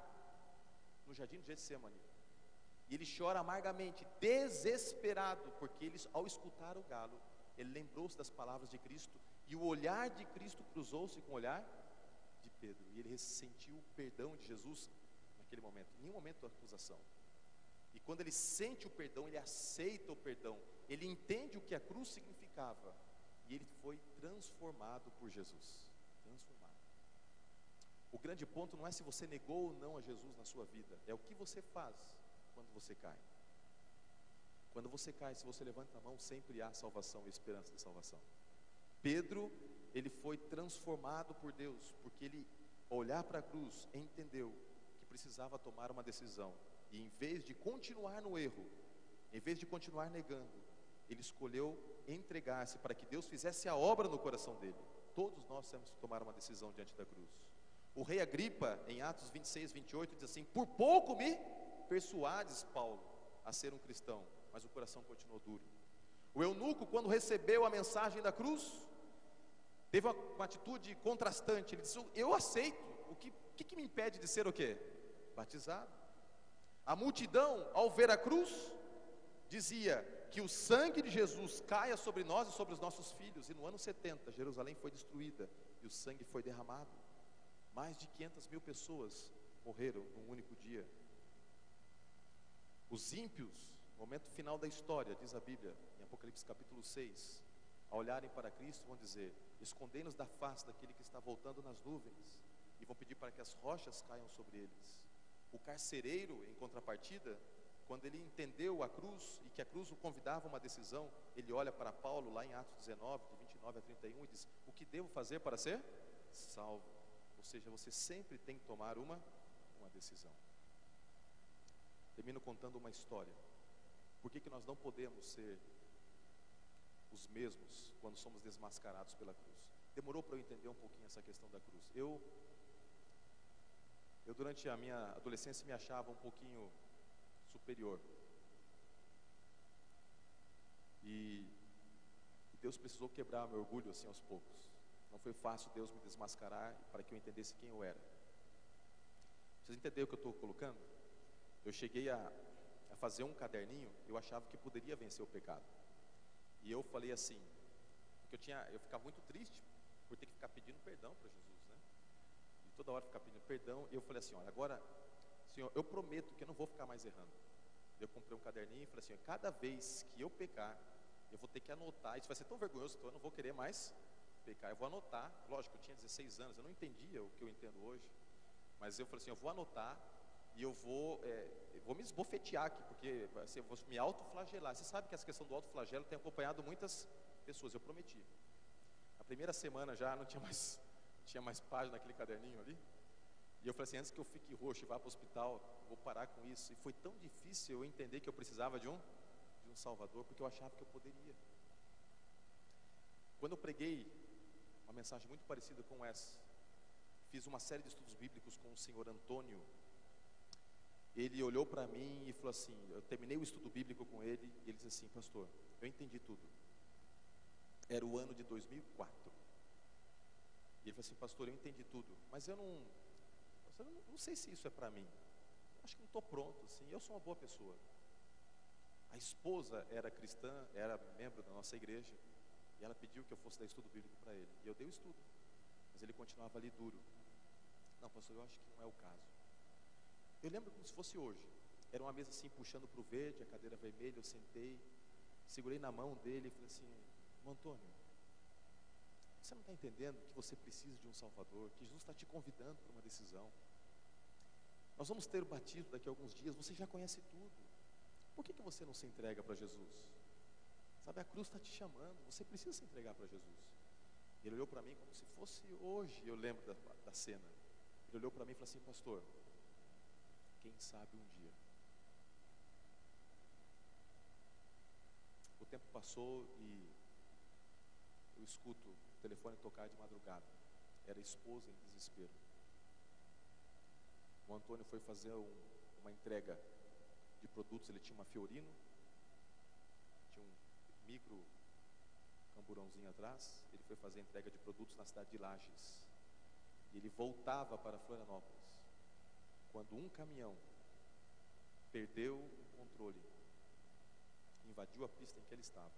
[SPEAKER 1] no jardim de Getsêmani, e ele chora amargamente, desesperado, porque ele, ao escutar o galo, ele lembrou-se das palavras de Cristo, e o olhar de Cristo cruzou-se com o olhar de Pedro, e ele sentiu o perdão de Jesus naquele momento, em nenhum momento de acusação. E quando ele sente o perdão, ele aceita o perdão, ele entende o que a cruz significava, e ele foi transformado por Jesus. Transformado. O grande ponto não é se você negou ou não a Jesus na sua vida, é o que você faz quando você cai. Quando você cai, se você levanta a mão, sempre há salvação e esperança de salvação. Pedro, ele foi transformado por Deus, porque ele, ao olhar para a cruz, entendeu que precisava tomar uma decisão. E em vez de continuar no erro, em vez de continuar negando, ele escolheu entregar-se para que Deus fizesse a obra no coração dele. Todos nós temos que tomar uma decisão diante da cruz. O rei Agripa, em Atos 26, 28, diz assim: por pouco me persuades, Paulo, a ser um cristão, mas o coração continuou duro. O eunuco, quando recebeu a mensagem da cruz, teve uma atitude contrastante. Ele disse: eu aceito, o que me impede de ser o quê? Batizado. A multidão, ao ver a cruz, dizia que o sangue de Jesus caia sobre nós e sobre os nossos filhos. E no ano 70, Jerusalém foi destruída e o sangue foi derramado. Mais de 500 mil pessoas morreram num único dia. Os ímpios, no momento final da história, diz a Bíblia, em Apocalipse capítulo 6, ao olharem para Cristo, vão dizer: escondei-nos da face daquele que está voltando nas nuvens, e vão pedir para que as rochas caiam sobre eles. O carcereiro, em contrapartida, quando ele entendeu a cruz, e que a cruz o convidava a uma decisão, ele olha para Paulo, lá em Atos 19, de 29 a 31, e diz: o que devo fazer para ser salvo? Ou seja, você sempre tem que tomar uma decisão. Termino contando uma história. Por que nós não podemos ser os mesmos quando somos desmascarados pela cruz? Demorou para eu entender um pouquinho essa questão da cruz. Eu durante a minha adolescência me achava um pouquinho superior. E Deus precisou quebrar meu orgulho assim aos poucos. Não foi fácil Deus me desmascarar para que eu entendesse quem eu era. Vocês entenderam o que eu estou colocando? Eu cheguei a fazer um caderninho. Eu achava que poderia vencer o pecado. E eu falei assim, porque eu ficava muito triste por ter que ficar pedindo perdão para Jesus, né? E toda hora ficar pedindo perdão. E eu falei assim: olha, agora, Senhor, eu prometo que eu não vou ficar mais errando. Eu comprei um caderninho e falei assim: cada vez que eu pecar, eu vou ter que anotar. Isso vai ser tão vergonhoso que eu não vou querer mais pecar. Eu vou anotar. Lógico, eu tinha 16 anos, eu não entendia o que eu entendo hoje. Mas eu falei assim: eu vou anotar e eu vou me esbofetear aqui, porque assim, eu vou me autoflagelar. Você sabe que essa questão do autoflagelo tem acompanhado muitas pessoas. Eu prometi. A primeira semana já não tinha mais página naquele caderninho ali. E eu falei assim: antes que eu fique roxo e vá para o hospital, vou parar com isso. E foi tão difícil eu entender que eu precisava de um Salvador, porque eu achava que eu poderia. Quando eu preguei uma mensagem muito parecida com essa, fiz uma série de estudos bíblicos com o senhor Antônio. Ele olhou para mim e falou assim, eu terminei o estudo bíblico com ele, e ele disse assim: pastor, eu entendi tudo. Era o ano de 2004. E ele falou assim: pastor, eu entendi tudo, mas eu não sei se isso é para mim. Acho que não estou pronto, assim, eu sou uma boa pessoa. A esposa era cristã, era membro da nossa igreja, e ela pediu que eu fosse dar estudo bíblico para ele. E eu dei o estudo, mas ele continuava ali duro. Não, pastor, eu acho que não é o caso. Eu lembro como se fosse hoje. Era uma mesa assim, puxando para o verde, a cadeira vermelha. Eu sentei, segurei na mão dele e falei assim: Antônio, você não está entendendo que você precisa de um Salvador, que Jesus está te convidando para uma decisão. Nós vamos ter o batismo daqui a alguns dias, você já conhece tudo. Por que você não se entrega para Jesus? Sabe, a cruz está te chamando, você precisa se entregar para Jesus. Ele olhou para mim como se fosse hoje. Eu lembro da cena. Ele olhou para mim e falou assim: pastor, quem sabe um dia. O tempo passou e eu escuto o telefone tocar de madrugada. Era a esposa em desespero. O Antônio foi fazer uma entrega de produtos. Ele tinha uma Fiorino, tinha um micro camburãozinho atrás. Ele foi fazer a entrega de produtos na cidade de Lages. E ele voltava para Florianópolis, quando um caminhão perdeu o controle, invadiu a pista em que ele estava.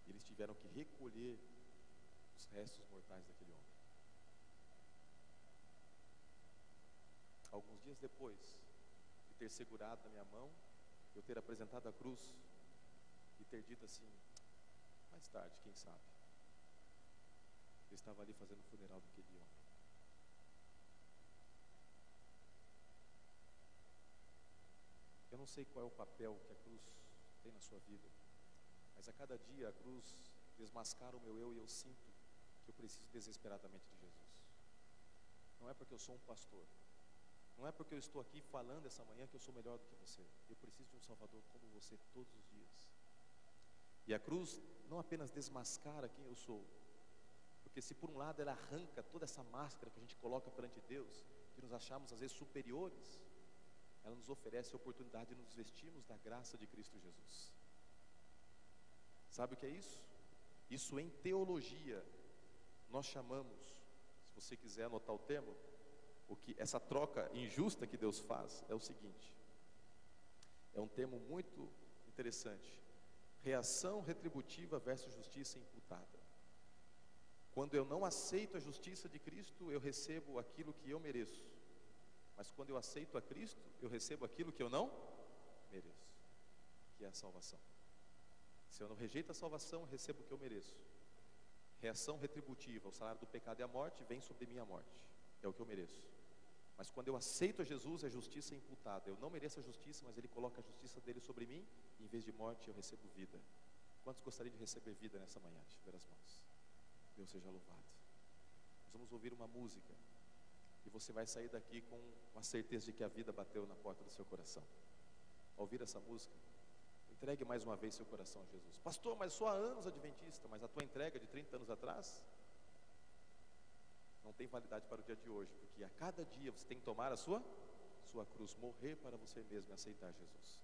[SPEAKER 1] E eles tiveram que recolher os restos mortais daquele homem. Alguns dias depois de ter segurado na minha mão, eu ter apresentado a cruz e ter dito assim: mais tarde, quem sabe. Eu estava ali fazendo o funeral daquele homem. sei qual é o papel que a cruz tem na sua vida, mas a cada dia a cruz desmascara o meu eu e eu sinto que eu preciso desesperadamente de Jesus. Não é porque eu sou um pastor, não é porque eu estou aqui falando essa manhã que eu sou melhor do que você. Eu preciso de um Salvador como você todos os dias. E a cruz não apenas desmascara quem eu sou, porque se por um lado ela arranca toda essa máscara que a gente coloca perante Deus, que nos achamos às vezes superiores, ela nos oferece a oportunidade de nos vestirmos da graça de Cristo Jesus. Sabe o que é isso? Isso em teologia nós chamamos, se você quiser anotar o termo, o que essa troca injusta que Deus faz é o seguinte. É um termo muito interessante. Reação retributiva versus justiça imputada. Quando eu não aceito a justiça de Cristo, eu recebo aquilo que eu mereço. Mas quando eu aceito a Cristo, eu recebo aquilo que eu não mereço, que é a salvação. Se eu não rejeito a salvação, eu recebo o que eu mereço. Reação retributiva, o salário do pecado é a morte, vem sobre mim a morte. É o que eu mereço. Mas quando eu aceito a Jesus, é justiça imputada. Eu não mereço a justiça, mas Ele coloca a justiça dele sobre mim, e em vez de morte eu recebo vida. Quantos gostariam de receber vida nessa manhã? Deixa eu ver as mãos. Deus seja louvado. Nós vamos ouvir uma música, e você vai sair daqui com a certeza de que a vida bateu na porta do seu coração. Ao ouvir essa música, entregue mais uma vez seu coração a Jesus. Pastor, mas sou há anos adventista, mas a tua entrega de 30 anos atrás não tem validade para o dia de hoje, porque a cada dia você tem que tomar a sua cruz, morrer para você mesmo e aceitar Jesus.